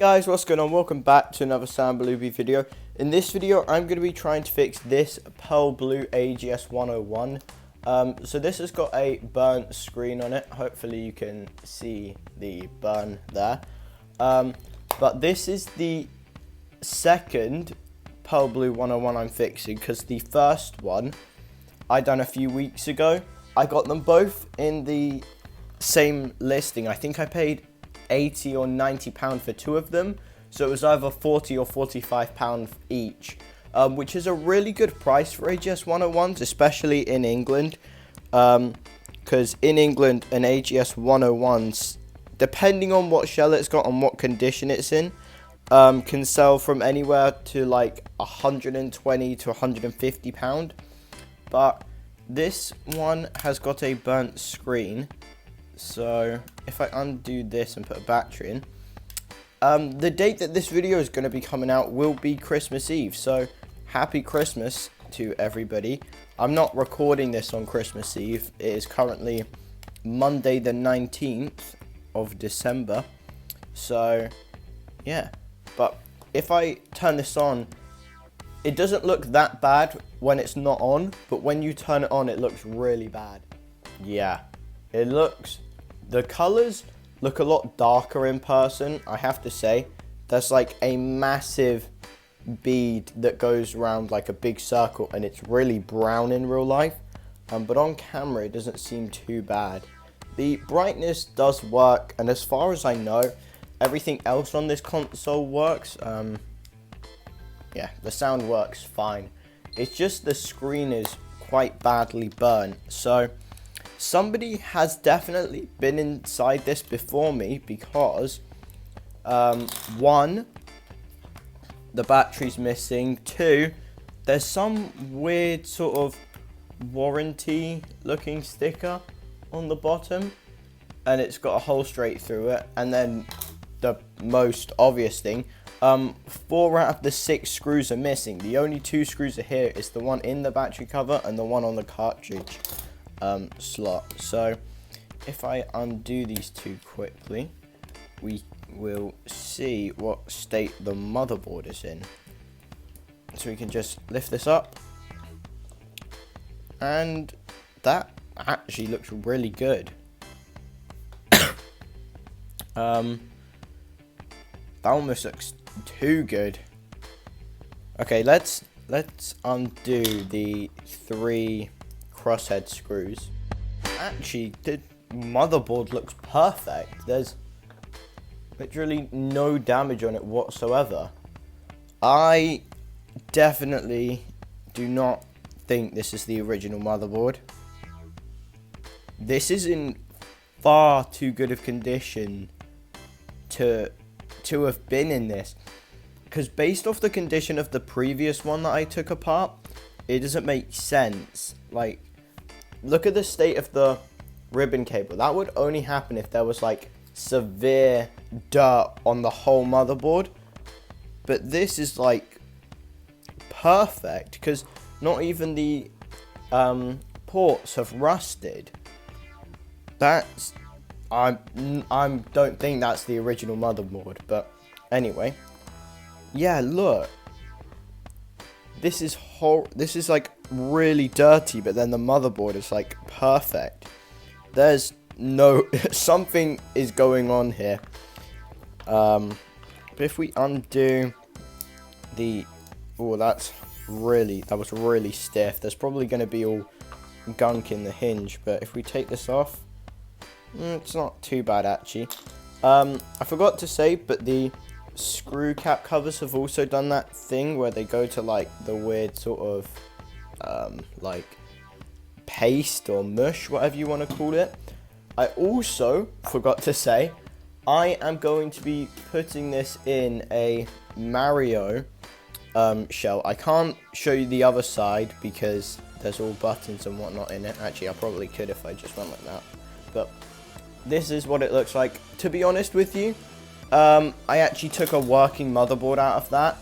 Guys, what's going on? Welcome back to another Sambalubi video. In this video, I'm going to be trying to fix this pearl blue AGS 101. So this has got a burnt screen on it. Hopefully you can see the burn there. But this is the second pearl blue 101 I'm fixing, because the first one I done a few weeks ago. I got them both in the same listing. I think I paid 80 or 90 pound for two of them, so it was either 40 or 45 pound each, which is a really good price for AGS 101s, especially in England, because in England an AGS 101s, depending on what shell it's got and what condition it's in, can sell from anywhere to like 120 to 150 pound. But this one has got a burnt screen. So if I undo this and put a battery in, the date that this video is going to be coming out will be Christmas Eve. So happy Christmas to everybody. I'm not recording this on Christmas Eve. It is currently Monday the 19th of December. So yeah, but if I turn this on, it doesn't look that bad when it's not on, but when you turn it on, it looks really bad. Yeah, the colors look a lot darker in person, I have to say. There's like a massive bead that goes around like a big circle, and it's really brown in real life. But on camera, it doesn't seem too bad. The brightness does work, and as far as I know, everything else on this console works. Yeah, the sound works fine. It's just the screen is quite badly burnt. So somebody has definitely been inside this before me, because one, the battery's missing. Two, there's some weird sort of warranty looking sticker on the bottom, and it's got a hole straight through it. And then the most obvious thing, 4 out of the 6 screws are missing. The only 2 screws are here. It's the one in the battery cover and the one on the cartridge slot. So if I undo these two quickly, we will see what state the motherboard is in. So we can just lift this up, and that actually looks really good. That almost looks too good. Okay, let's undo the 3 crosshead screws. Actually, the motherboard looks perfect. There's literally no damage on it whatsoever. I definitely do not think this is the original motherboard. This is in far too good of condition to have been in this, because based off the condition of the previous one that I took apart, it doesn't make sense. Like, look at the state of the ribbon cable. That would only happen if there was like severe dirt on the whole motherboard, but this is like perfect, because not even the ports have rusted. I don't think that's the original motherboard, but anyway, yeah, look, this is like really dirty, but then the motherboard is like perfect. There's no something is going on here. But if we undo the, oh, that was really stiff. There's probably going to be all gunk in the hinge, but if we take this off, it's not too bad actually. I forgot to say, but the screw cap covers have also done that thing where they go to like the weird sort of like paste or mush, whatever you want to call it. I also forgot to say, I am going to be putting this in a Mario shell. I can't show you the other side because there's all buttons and whatnot in it. Actually, I probably could if I just went like that, but this is what it looks like. To be honest with you, I actually took a working motherboard out of that.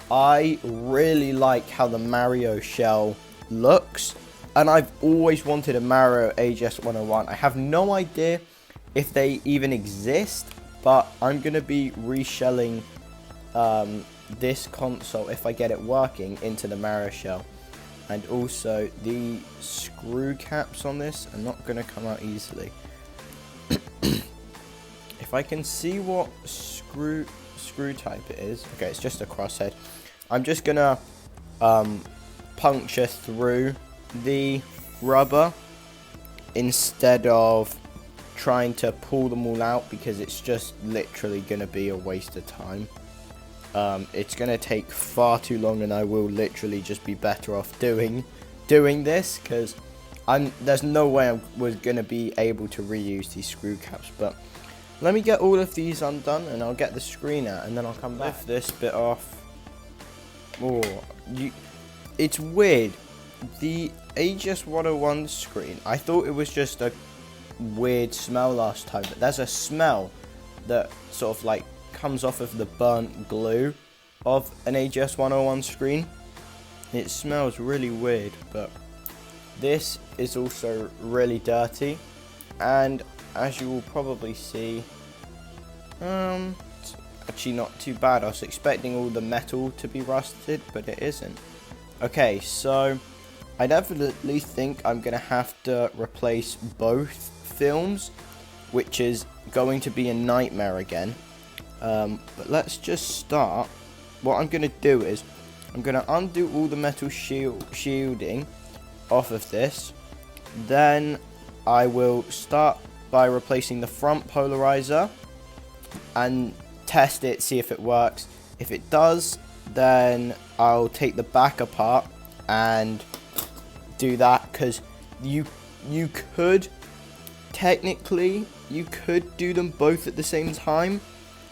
I really like how the Mario shell looks, and I've always wanted a Mario AGS 101. I have no idea if they even exist, but I'm going to be reshelling this console, if I get it working, into the Mario shell. And also the screw caps on this are not going to come out easily. If I can see what screw type it is. Okay, it's just a crosshead. I'm just going to puncture through the rubber instead of trying to pull them all out, because it's just literally going to be a waste of time. It's going to take far too long, and I will literally just be better off doing this, because there's no way I was going to be able to reuse these screw caps. But let me get all of these undone, and I'll get the screen out, and then I'll come back. Lift this bit off. Oh, it's weird. The AGS 101 screen, I thought it was just a weird smell last time, but there's a smell that sort of like comes off of the burnt glue of an AGS 101 screen. It smells really weird, but this is also really dirty, and as you will probably see, it's actually not too bad. I was expecting all the metal to be rusted, but it isn't. Okay, so I definitely think I'm gonna have to replace both films, which is going to be a nightmare again. But let's just start. What I'm going to do is I'm going to undo all the metal shielding off of this. Then I will start by replacing the front polarizer and test it, see if it works. If it does, then I'll take the back apart and do that, because you could technically do them both at the same time.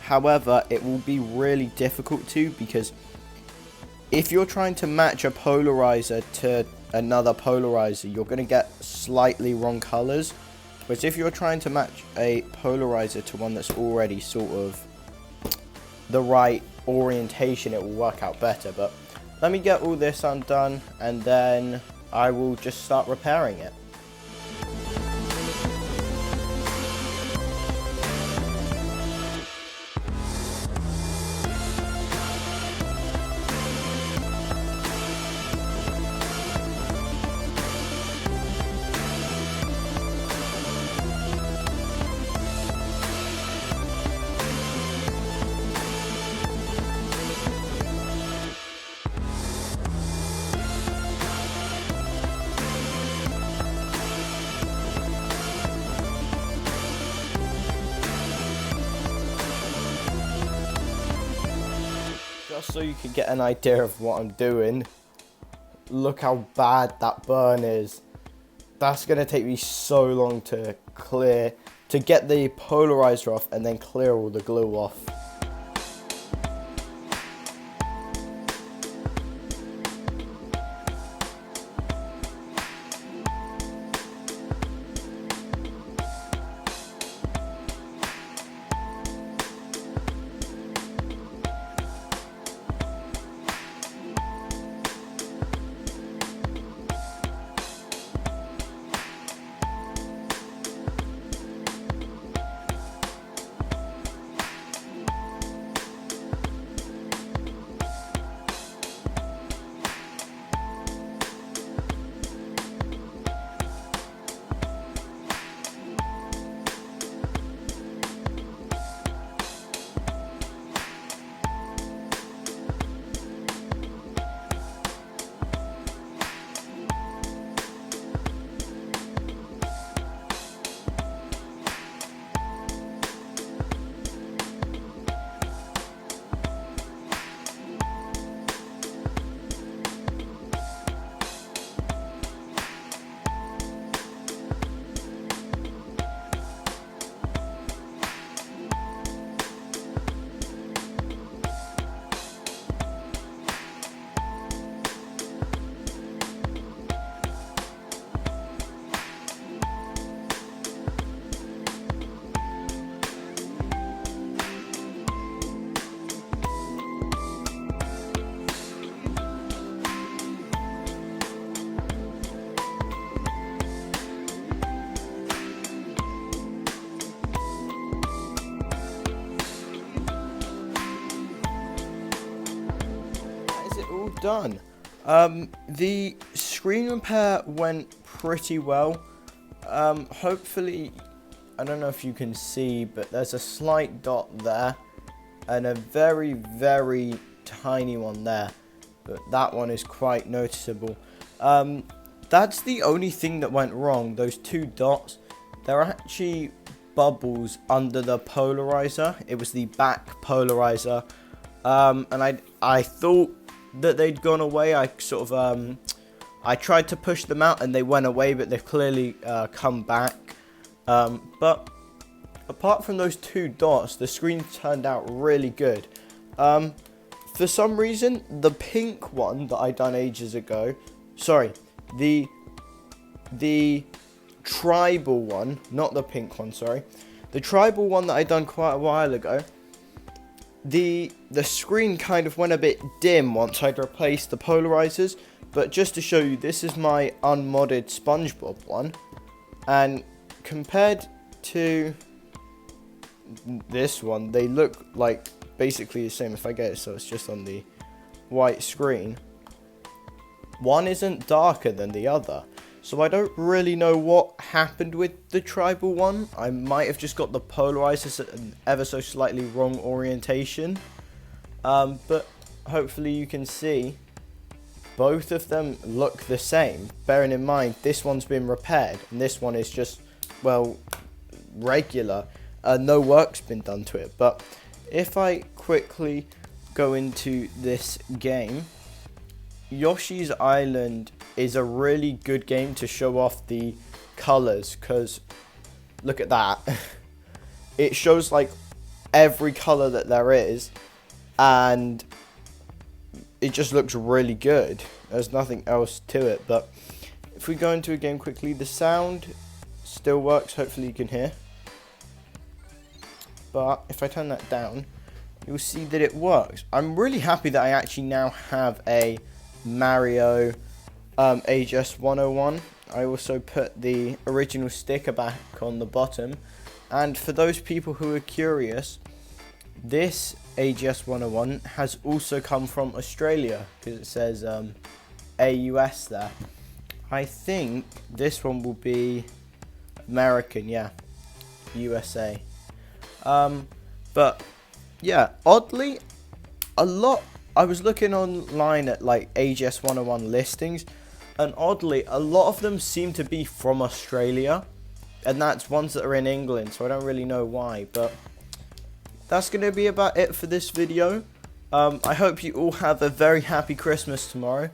However, it will be really difficult to, because if you're trying to match a polarizer to another polarizer, you're going to get slightly wrong colors. But if you're trying to match a polarizer to one that's already sort of the right orientation, it will work out better. But let me get all this undone, and then I will just start repairing it. Just so you can get an idea of what I'm doing, look how bad that burn is. That's going to take me so long to clear, to get the polarizer off and then clear all the glue off. all done. The screen repair went pretty well. Hopefully, I don't know if you can see, but there's a slight dot there and a very, very tiny one there, but that one is quite noticeable. That's the only thing that went wrong. Those two dots, they're actually bubbles under the polarizer. It was the back polarizer, and I thought that they'd gone away. I tried to push them out and they went away, but they've clearly come back. But apart from those two dots, the screen turned out really good. For some reason, the pink one that I done ages ago, sorry, the tribal one, not the pink one, sorry, the tribal one that I done quite a while ago, the screen kind of went a bit dim once I'd replaced the polarizers. But just to show you, this is my unmodded SpongeBob one, and compared to this one, they look like basically the same. If I get it so it's just on the white screen, one isn't darker than the other, so I don't really know what happened with the tribal one. I might have just got the polarizers at an ever so slightly wrong orientation, but hopefully you can see both of them look the same, bearing in mind this one's been repaired and this one is just, well, regular. No work's been done to it. But if I quickly go into this game, Yoshi's Island is a really good game to show off the colors, because look at that. It shows like every color that there is, and it just looks really good. There's nothing else to it. But if we go into a game quickly, the sound still works. Hopefully you can hear. But if I turn that down, you'll see that it works. I'm really happy that I actually now have a Mario AGS 101. I also put the original sticker back on the bottom. And for those people who are curious, this AGS 101 has also come from Australia, because it says AUS there. I think this one will be American, yeah, USA. But yeah, oddly, I was looking online at like AGS 101 listings, and oddly, a lot of them seem to be from Australia, and that's ones that are in England, so I don't really know why. But that's going to be about it for this video. I hope you all have a very happy Christmas tomorrow,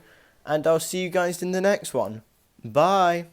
and I'll see you guys in the next one. Bye!